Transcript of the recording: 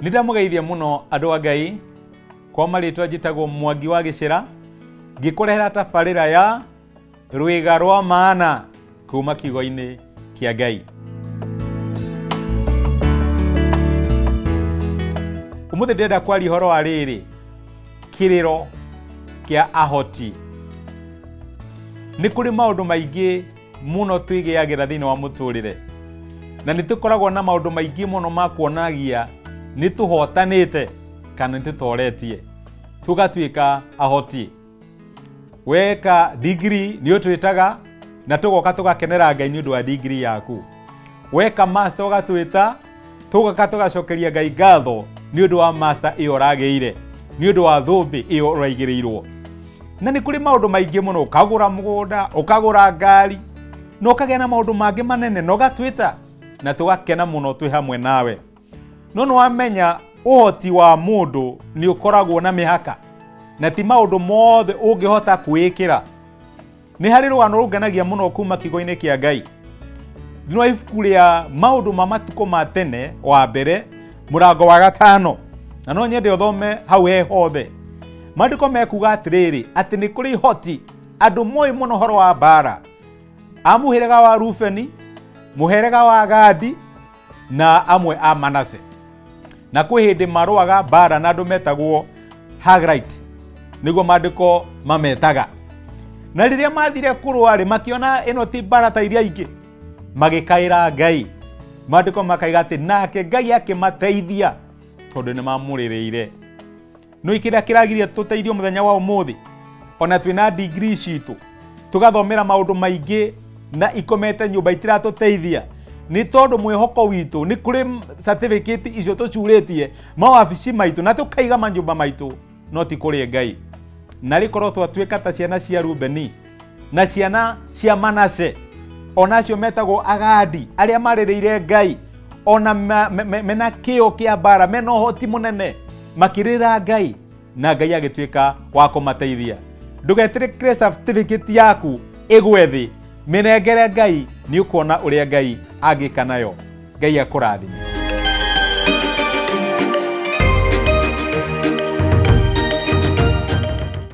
Nĩndamũgeithia mũno andũ a Ngai kwa marĩtwa njĩtagwo Mwangi wa Gĩcĩra ngĩkũrehera tabarĩra ya rwĩga rwa maana kuma kiugo-inĩ kĩa Ngai. Ũmũthĩ ndĩrenda kwaria ũhoro wa rĩrĩ, kĩrĩro kĩa ahoti. Nĩ kũrĩ maũndũ maingĩ mũno twĩgĩagĩra thĩinĩ wa mũtũrĩre, na nĩ tũkoragwo na maũndũ maingĩ mũno ma kuonagia nĩ tũhotanĩte kana nĩ tũtoretie tũgatuĩka ahoti. Weka degree nĩ ũtwĩtaga na tũgoka tũgakenera Ngai nĩ ũndũ wa degree yaku. Weka master ũgatwĩta tũgoka tũgacokeria Ngai ngatho nĩ ũndũ wa master ĩyo ũragĩire, nĩ ũndũ wa thũmbĩ ĩyo ũraigĩrĩirwo. Na nĩ kũrĩ maũndũ maingĩ mũno, ũkagũra mũgũnda, ũkagũra ngari, na ũkagĩa na maũndũ mangĩ manene na ũgatwĩta na tũgakena mũno twĩ hamwe nawe. No nĩ wamenya ũhoti wa mũndũ nĩ ũkoragwo na mĩhaka, na ti maũndũ mothe ũngĩhota kwĩĩkĩra. Nĩ harĩ rũgano rũngenagia mũno kuma kiugo-inĩ kĩa Ngai. Nĩ ibuku rĩa maũndũ ma matukũ ma tene wa mbere mũrango wa 5, na no nyende ũthome hau he hothe. Maandĩko mekuga atĩrĩrĩ atĩ nĩ kũrĩ ihoti andũ moĩ mũno ũhoro wa mbara, a mũhĩrĩga wa Rubeni, mũhĩrĩga wa Gadi na amwe a Manase. Na kwĩ hĩndĩ marũaga mbara na andũ metagwo Hagrite, nĩguo maandĩko mametaga. Na rĩrĩa mathire kũrũa makĩona ĩno ti mbara ta iria ingĩ, magĩkaĩra Ngai. Maandĩko makaiga atĩ nake Ngai akĩmateithia tondũ nĩ mamũrĩrĩire. No ikĩrĩa kĩragirie tũteithio mũthenya wa ũmũthĩ, ona twĩna degree citũ tũgathomera maũndũ maingĩ na ikomete nyũmba itiratũteithia, nĩ tondũ mwĩhoko witũ nĩ kũrĩ certificate icio tũcurĩtie mawabici maitũ na tũkaiga manyũmba maitũ, no ti kũrĩ Ngai. Na rĩkorwo twatuĩka ta ciana cia Rubeni na ciana cia Manase, ona acio metagwo Agadi arĩa marĩrĩire Ngai, ona mena kĩo kĩa mbara, mena ũhoti mũnene makĩrĩra Ngai, na Ngai agĩtuĩka wa kũmateithia. Ndũgeterere certificate yaku ĩgwe thĩ, mĩnengere Ngai, nĩ ũkuona ũrĩa Ngai angĩka nayo. Ngai akũrathime.